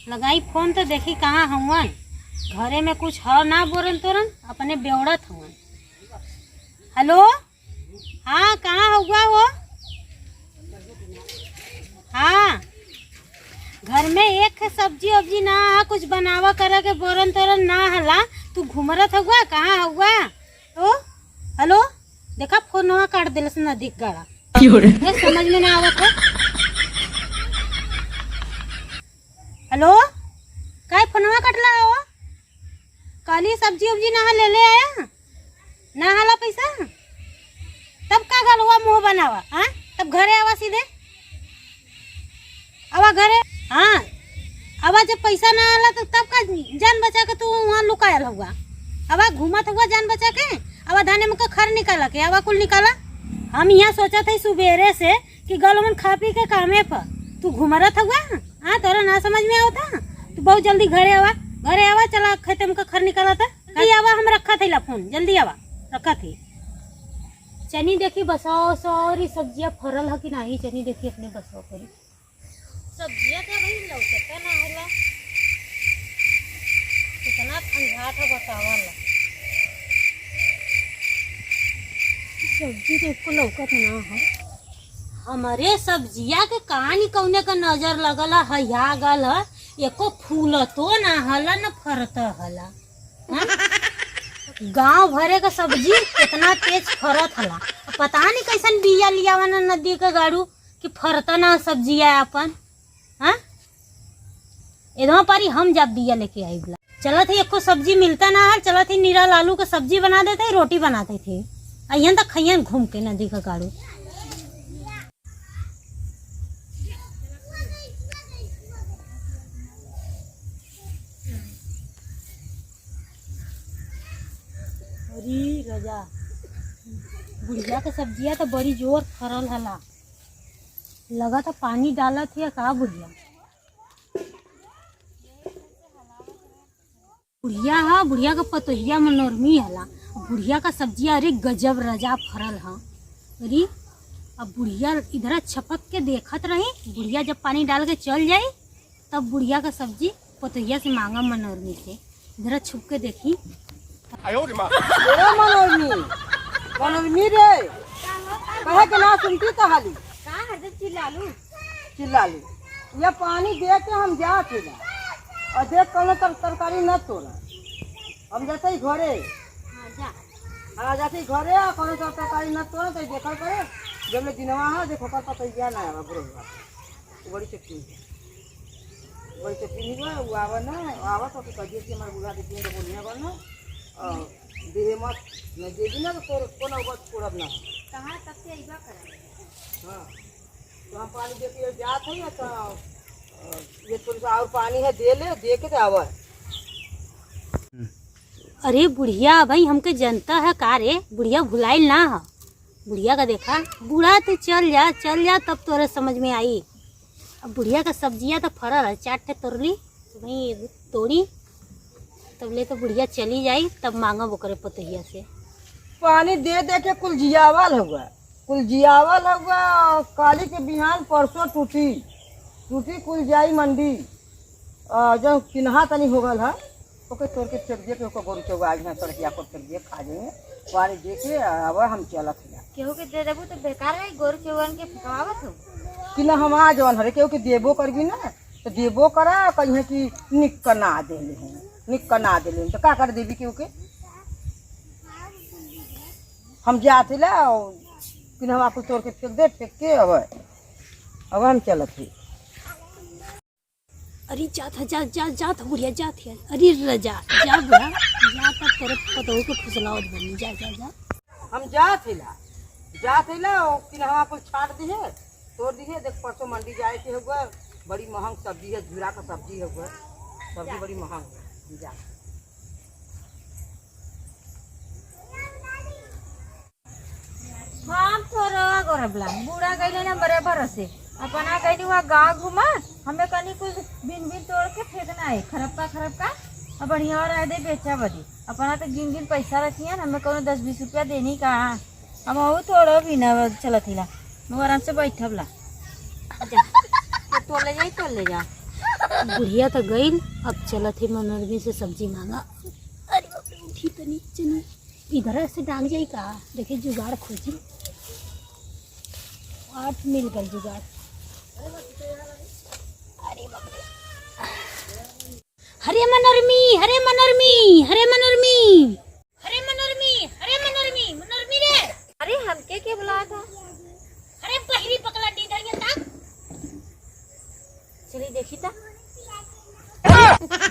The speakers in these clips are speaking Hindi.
लगाई फोन तो देखी कहाँ हवन। घरे में कुछ है ना बोरन तोरन अपने बेवड़त हवन। हेलो, हाँ कहाँ हुआ वो? हाँ घर में एक सब्जी वब्जी ना है, कुछ बनावा करे के बोरन तोरन ना हला। तू घूमरत हुआ कहाँ हुआ? तो हेलो देखा फोनवा काट दिलस ना दिख गड़ा। समझ में ना आवत है। हेलो काय फोनवा कटला हो? काली सब्जी उब्जी ना ले आया ना हाला पैसा तब का गलवा मुंह बनावा। हाँ तब घरे आवा सीधे आवा घरे। हाँ आवा जब पैसा ना आला तो तब का जान बचा के तू वहाँ लुकायल हुआ। आवा घूमत हुआ जान बचा के आवा धाने में का खर निकाला के आवा कुल निकाला। हम यहाँ सोचा थे सुबेरे से कि गलवन खा पी के कामे पर तू घुमरत हुआ। हाँ तोरा ना समझ में आवता। तू बहुत जल्दी घरे आवा चला खेते में का खर निकाला था। कहीं आवा हम रखा थे फोन जल्दी आवा रखा थी। चनी देखी बसाओ सॉरी सब्जियां फरल है कि नहीं। चनी देखी अपने बसाओ करी सब्जियां क्या भाई लौकता ना होला। कितना ठंडा था बतावाला। सब्जी देखो लौकत ना है। हमारे सब्जिया के कहानी कौने का नजर लगला हया गल है। एको फूल तो ना हला न फरत हला। गांव भरे का सब्जी कितना तेज फरत हला। पता नहीं कैसन बिया लिया ना नदी के गाड़ू कि फरता ना सब्जिया अपन। हाँ इधर पारी हम जब बिया लेके आई बोला चला थे एको सब्जी मिलता ना है। चला थी नीरा लालू का सब्जी बना देते रोटी बनाते थे। अयन तक खैन घूम के नदी का गाड़ू। अरे रजा बुढ़िया के सब्जिया तो बड़ी जोर फरल हला। लगा था पानी डाला थी का बुढ़िया बुढ़िया का पतोहिया मनोरमी हला। बुढ़िया का सब्जिया अरे गजब रजा फरल हा। अरे अब बुढ़िया इधर छपक के देखत रही। बुढ़िया जब पानी डाल के चल जाई तब बुढ़िया का सब्जी पतोहिया से मांगा मनोरमी से। इधर छुप के देखी मनोरमी रे कहे के ना सुनती तो हाली चिल्लालू ये पानी दे के हम जा थे और देख कौन तरकारी न तोड़ा हम जाते ही घरे। हाँ जाते घरे कौन तरकारी न तोड़ा तो देखल करे जब ले दिनवा है देखो पर पता ही ना आवा बरोबर बड़ी चटनी है वो आवा तो कहिए कि हमारे बुला देती है तो बोलिए करना देहे मत न देगी ना तो तोर कोना बात छोड़ब ना कहां तक से आइबा करे। हां तो हम पानी दे के जात है ना तो ये थोड़ा और पानी है दे के आवा। अरे बुढ़िया भाई हमके जनता है का रे। बुढ़िया भुलाइल ना है। बुढ़िया का देखा बूढ़ा तो चल जा तब तोरे समझ में आई। अब बुढ़िया का सब्जियां तो फरल है 4 ठे तोड़ली वही तोड़ी तब ले तो बुढ़िया चली जाई तब मांगा वो करे पतोहिया से। पानी दे के कुल जियावल हुआ काली के बिहान परसों टूटी कुल जाई मंडी जो किन्हा तनी हो गल है ओके तोड़ के फेंक दिए के गोरू के आज ना सड़किया को फेंक दिए खा जाएंगे पानी दे के अब हम चलत है। केहू के दे देबू तो बेकार है गोरू चौवन के फेंकवावत हो कि ना हम आ जवन हरे केहू के देबो करबी ना तो देबो करा कहीं कि निक ना देले तो का कर देबी केहू के। हम जाते ला कि हम आपको तोड़ के फेंक के अब हम चलत है। अरे जात बुढ़िया जात है। अरे रजा जा बुढ़ा जा तब तेरे पतोह के फुसलावत बनी जा हम जाते ला कि हम आपको छाट दी है तोड़ दी है। देख परसों मंडी जाए के हुआ बड़ी महंग सब्जी है झूरा का सब्जी है सब्जी बड़ी महंग है जा। हम थोड़ा गोरबला बूढ़ा गईले ना बराबर से अपना गईली वहाँ गाँव घुमा हमें कहीं कुछ बिन तोड़ के फेंकना है खरब का और बढ़िया और दे बेचा बदी अपना तो गिन पैसा रखी है हमें कौन 10-20 रुपया देनी कहाँ हम वो थोड़ा भी ना चलत हिला मैं आराम से बैठबला तोड़ ले जा बुढ़िया तो गई। अब चलत है मनोरमी से सब्जी मांगा। अरे बाप रे, उठी तो नीचे नहीं, इधर से डांग जाई का। देखिए जुगाड़ खोजी, 8 मिल गई जुगाड़। अरे बाप रे, हरे मनोरमी, हरे मनोरमी, हरे मनोरमी, हरे मनोरमी, हरे मनोरमी, मनोरमी रे। अरे हमके के बुलाया था? अरे पहली पकड़ा दी धरिया ता। चली देखी था।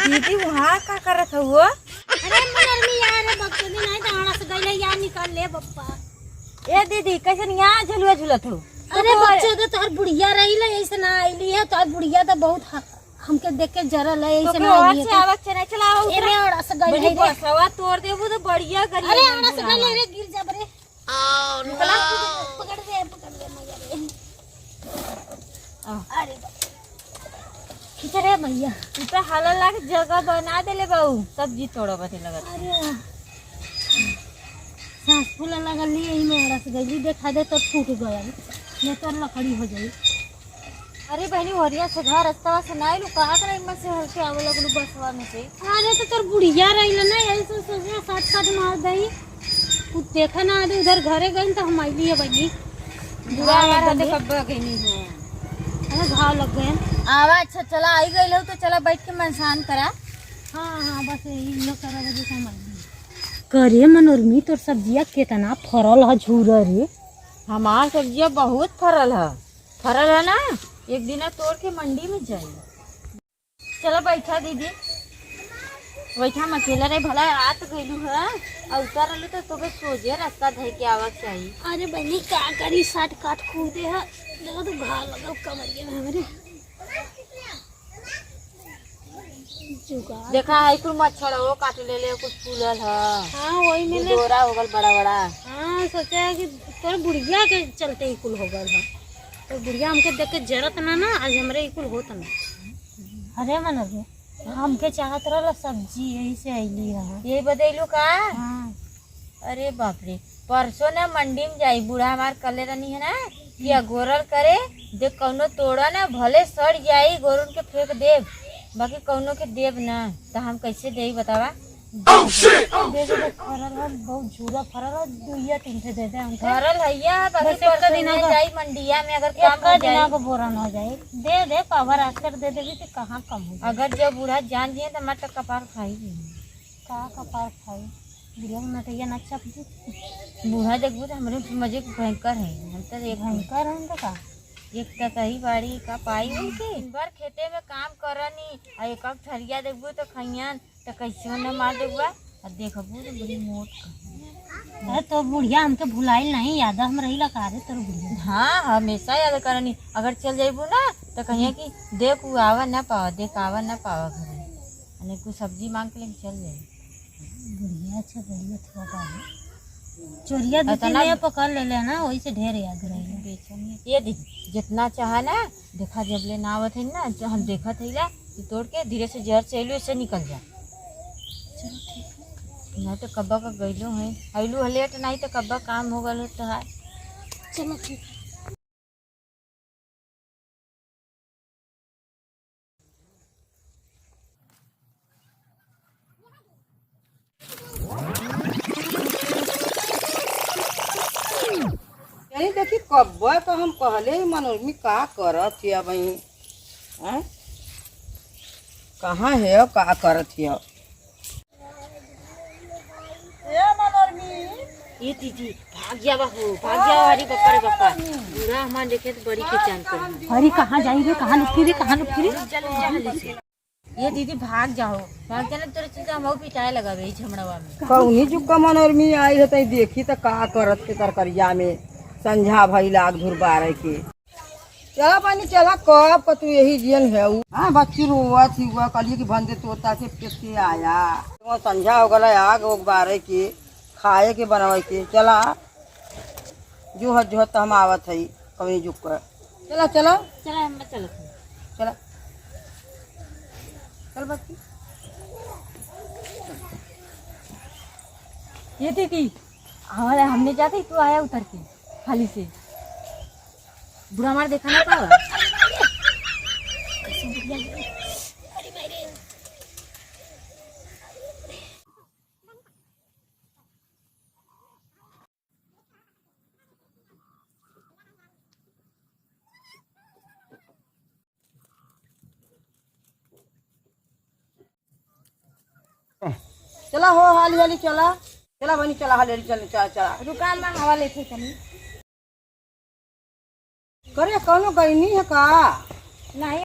दीदी वहाँ का करत हुआ? अरे मनोरमी यार, बच्चे दिन आई तो आना से गईले यार निकाल ले बप्पा। ए दीदी कैसे यहाँ झुलुआ झुलत हो? अरे बच्चे तो तोहर बुढ़िया रही ले, ऐसे ना आईली है। तोहर बुढ़िया तो बहुत हमके देख के जरल है, ऐसे ना आईली है। आवक चना चलाओ। ए रे आना से गईले रे। बसवा तोड़ देबो तो बढ़िया करिए। अरे आना से गईले रे, गिर जा बरे। पकड़ दे मैया रे। अरे बाप, खींच रे मैया। तू तो हला के जगह बना देले बाऊ, सब्जी तोड़ा बते लगत। अरे सांस फूला लगल ली, यही में आना से गईली। देखा दे तो टूट गया, ये तो लकड़ी हो जाई। अरे बहनी वरिया से घर रास्ता से नाई लू कहा करे में से हर के आवे लगनु बसवा में से। अरे तो तोर बुढ़िया रही ना, यही से सोचे साथ मार दई। तू देखा ना आदे उधर घरे गई तो हम आईली है बनी। बुरा यार हते कब गई नहीं हो। अरे घाव लग गए। आवा अच्छा चला आई गई लो तो चला बैठ के मनसान करा। हाँ बस यही लोग करा वजह से हम आईली। करे मनोरमी, तोर सब्जिया कितना फरल है झूरा रे। हमार सब्जियां बहुत फरल है ना। एक दिन तोड़ के मंडी में जाई। चलो बैठा दीदी, बैठा। हम अकेला रहे भला रात गईलू है और उतर रही तो तोके सोझे रास्ता धर के आवक चाहिए। अरे बहनी का करी, साट काट खूदे है। देखो तो घाव लगल कमरिया में हमारे। जुगाड़ देखा है कुछ मच्छर वो काट ले ले, कुछ फूलल है। हाँ वही मैंने डोरा हो गल बड़ा बड़ा। हाँ सोचा है कि तोर बुढ़िया के चलते ही कुल हो गल है। तो बुढ़िया हमके देख के जरत ना आज हमरे ही कुल होत ना। अरे मनोरमी, हमके चाहत रहला सब्जी, यही से आईली है। यही बतैलू का? हाँ। अरे बाप रे, परसों ना मंडी में जाई। बूढ़ा हमार कले रहनी है ना कि अगोरल करे, देख कौनो तोड़ा ना भले सड़ जाई, गोरुन के फेंक देव, बाकी कौनो के देव ना। तो हम कैसे दे बतावा? दे दे फरल है, बहुत झूरा फरल है। 2-3 ठे दे दे हमके। फरल हैया, बाकी बस एक परसों दिन में का- जाई मंडिया में, अगर काम हो एक जाए। दिना को बोरा न हो जाए। दे दे पावर आस्तर दे देवी तो कहाँ कम हो जाए। अगर जब बूढ़ा जान दिए तो मैं तो कपार खाई। का कपार खाई, बुढ़िया में नटैया न चप दी। बूढ़ा देखबू तो हमारे मजे भयंकर है। हम तो एक भयंकर है का। एक तही बाड़ी का पाई उनके बार खेते में काम करनी आ एक ठरिया देखबू तो खैयन तो कैसे न मार देबा। और देखबू तो बड़ी मोट कहानी। अरे तो बुढ़िया हमके भुलाइल नहीं, याद हम रही ला का रे तोर बुढ़िया। हाँ हमेशा याद करनी। अगर चल जाइबू ना तो कहिए कि देख वो आवा ना पावा, देख आवा ना पावा घरे, अने कुछ सब्जी मांग के लेके चल जाए। बुढ़िया अच्छा बढ़िया थोड़ा का है। चोरिया दूसरी पकड़ ले लेना, वही से ढेर याद रही। बेचनी ये देख जितना चाहा ना, देखा जब ले ना आवत है ना, जो हम देखा थे ला तो तोड़ के धीरे से जहर से ऐलू से निकल जा। चलो ठीक है, नहीं तो कब्बा का गईलो है ऐलू है लेट, नहीं तो कब्बा काम हो गल तो है। चलो ठीक है। यही देखी कब तो हम कहले मनोरमी का करत हिया बही। हैं? कहाँ है का करत हिया? ए मनोरमी, ये दीदी भाग जा बाबू, भाग जा। हरी पप्पा रे पप्पा, पूरा हमारे देखे तो बड़ी पहचान कर। अरे कहाँ जाएंगे, कहाँ लुकी रे, कहाँ लुकी रे। ये दीदी भाग जाओ, भाग जाना तेरे चीज हम पिटाए लगा गई झमड़वा में। कौनी जुक्का मनोरमी आई है तो देखी तो का करत के तरकरिया में संझा भई लाग धुर बारह के। चला पानी चला कब का तू यही जियन है। हाँ बच्ची रोवा थी हुआ कलिए की भंदे तोता से पेट के आया तो संझा हो गला आग हो बारह के खाए के बनवाए के। चला जो हत जो हत हम आवत है कौनी जुक्का। चला चला चला हम चलो चला चल बच्ची। ये दीदी हमारे हमने जाते तू आया उतर के खाली से, बुरा हमारे देखा ना था। चला हो हाली हाली चला, चला बनी चला हाली हाली चल चला चला। रुका मैं हवा लेते तनी। करे कौनो गईनी है का? नहीं